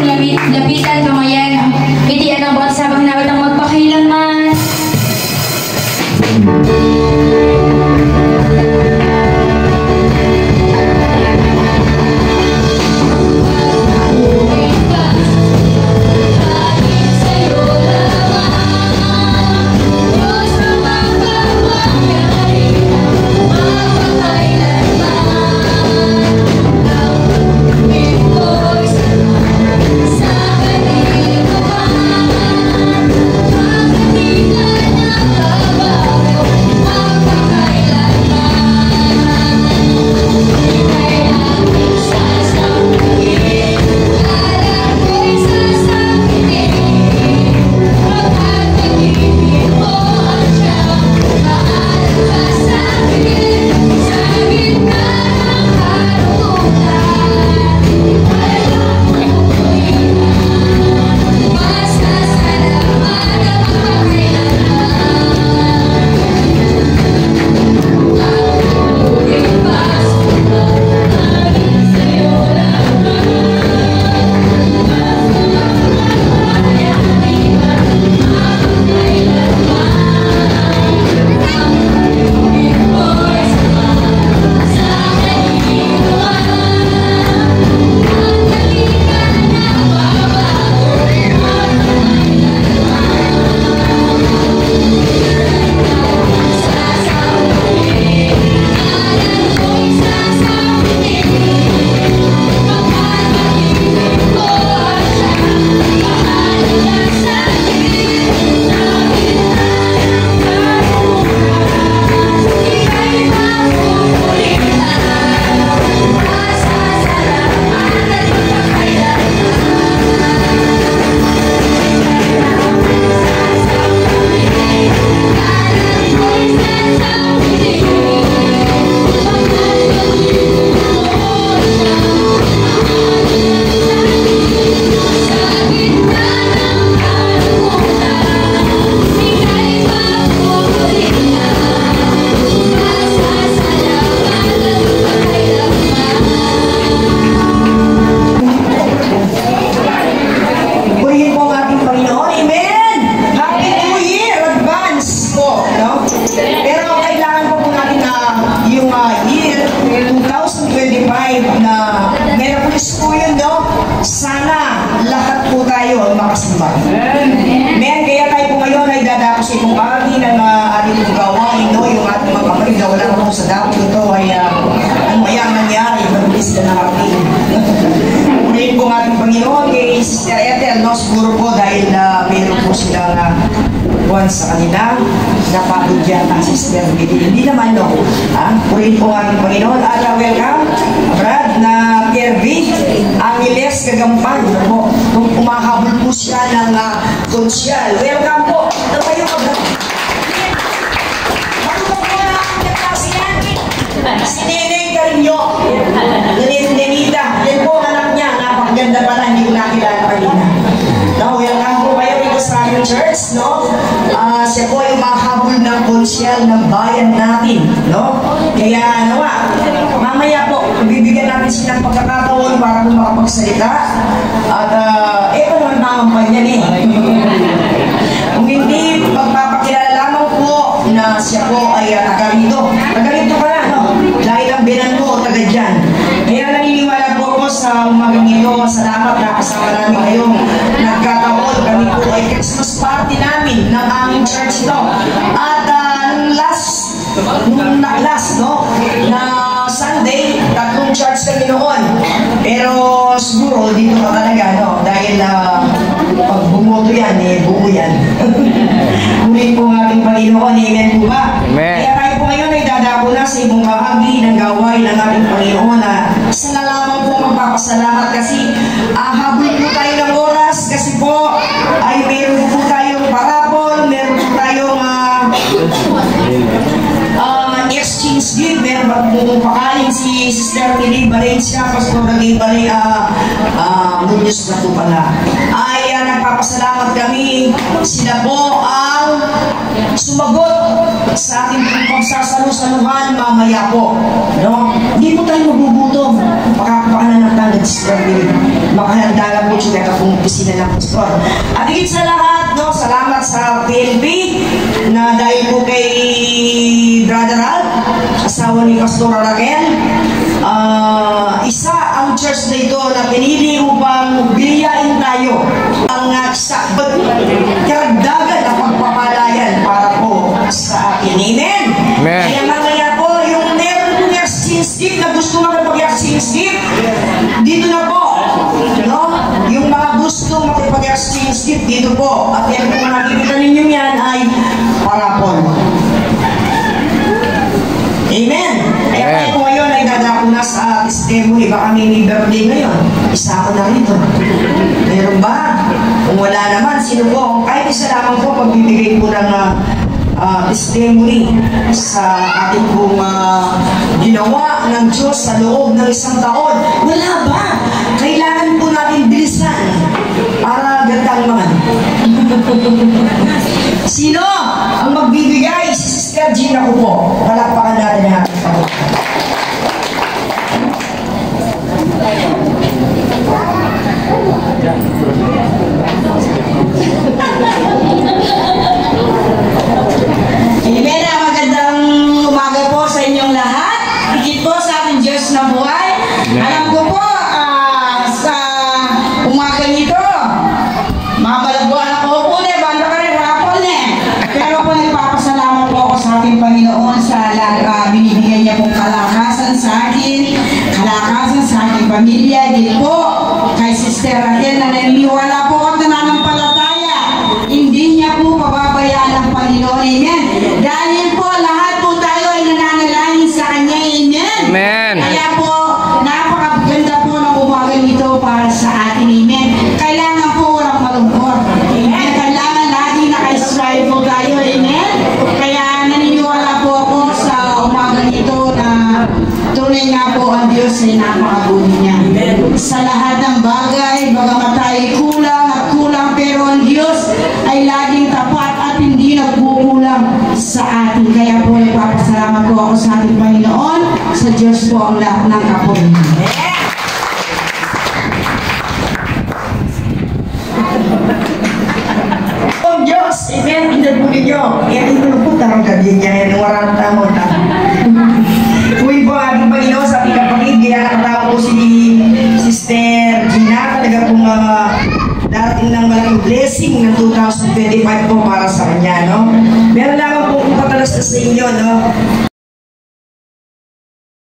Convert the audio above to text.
lapitan kamayan. Bitian ang bawat sabang nawat ang magpakailanman. Sana lahat po tayo makasambay. Men, kaya tayo po ngayon ay dadako sa itong bahagi ng ating gawain, no? Yung ating mga kapatid na wala po sa dako ito ay ano kaya nangyari, mabilis na nakating. Unahin po ng ating Panginoon kay Sister Ethel, no? Siguro po dahil meron po silang buwan sa kanila, napagod dyan ang Sister Midi. Hindi naman, no? Unahin po ng ating Panginoon at welcome, Brad, na Kerby Angeles Gagampan po. Nung umahabol po siya ng konsyal. Welcome po. Natayo ka ba? Matutong po na ang klase yan. Si Neneng Carinyo. Nenita. Yan po anak niya. Napakaganda pala. Hindi ko nakilala kanina. No, welcome po kayo dito sa aming church. No? Siya po ay umahabol ng konsyal ng bayan natin. No? Kaya nawa, mamaya po, bibigyan natin siya ng pagkakataon para po makapagsalita. At ito naman pangampanya niya. Kung hindi, pagpapakilala lamang po na siya po ay taga-rito. Taga-rito pala, no? Dahil ang binan mo, taga dyan. Kaya naniniwala po ako sa umagang ito. Salamat na kasama namin ngayong nagkataon. Kami po ay Christmas party namin ng aming church ito. At nung last, no? Na Sunday, tatlong church kami noon. Pero siguro dito ka talaga, no? Dahil pag bumoto yan, buo yan. Ngunit po ating Panginoon, amen po ba? Amen. Kaya tayo po ngayon ay dadako na sa ibang bahagi ng gawain ng ating Panginoon na sa lamang po magpapasalamat kasi habol po tayo ng oras kasi po ay meron po tayong parapol, meron po tayong exchange gift, meron po pakain si Sister Mili Valencia, Pastor Mili Valencia, Munyos na po pala. Ay nagpapasalamat kami, sila po ang sumagot sa ating pagsasalusaluhan mamaya po. No? Hindi po tayo magugutom. Makakapakanan ng tanong sa makahanda na po siya kung opisina ng pastor. At higit sa lahat, no, salamat sa PNP na dahil po kay Brother Al, asawa ni Pastor Raquel, isa ang church na ito na pinili upang biliyain tayo ang karagdagan na pagpapalayan para po sa akin. Amen? Amen. Kaya mamaya po, yung meron pong exchange gift na gusto makipag-exchange gift, dito na po. No? Yung mga gusto makipag-exchange gift, dito po. At yan kung nakikita ninyo yan ay parapon. Amen. Kaya tayo po ngayon ay dadako na sa testimony. Baka may birthday ngayon. Isa ako na rito. Meron ba? Kung wala naman, sino po? Kahit isa lamang po pagbibigay po ng testimony sa ating pong ginawa ng Diyos sa loob ng isang taon. Wala ba? Kailangan po natin bilisan para gandang mga. Sino ang magbibigay? Si Sister Gina ko po. Palakpakan natin ang ating taon. Amen. Magandang umaga po sa inyong lahat. Higit po sa ating Diyos na buhay. Alam ko po, sa umaga nito, mabalagbuan ako po banda ka rin, rapon Pero po nagpapasalamat po ako sa ating Panginoon sa binibigyan niya pong kalakasan sa akin, kalakasan sa aking pamilya. Higit po kay Sister Raquel na naniniwala po at nananampalataya. Hindi niya po pababayaan ang Panginoon. Amen. Dahil po lahat po tayo ay nananalangin sa Kanya. Amen. Amen. Kaya po, napakaganda po ng umaga nito para sa atin. Amen. Kailangan po walang malungkot. Amen. Kailangan lagi naka-strive po tayo. Amen. Kaya naniniwala po ako sa umaga nito na tunay nga po ang Diyos ay napakabuti niya. Amen. Sa lahat ng bagay, bagamat tayo kulang at kulang, pero ang Diyos ay laging tapat at hindi nagkukulang sa atin. Kaya po nagpapasalamat po ako sa ating Panginoon. Sa Diyos po ang lahat ng kapurihan. Oh Diyos, amen, pinagpuli nyo. Kaya ito po tarong gabi niya, yung warang tamo na. Uy po ating Panginoon sa ating kapatid, kaya nakatao po si Sister Gina, talaga pong darating ng malaking blessing ng 2025 po para sa kanya, no? Meron lamang po kung patalas na sa inyo, no?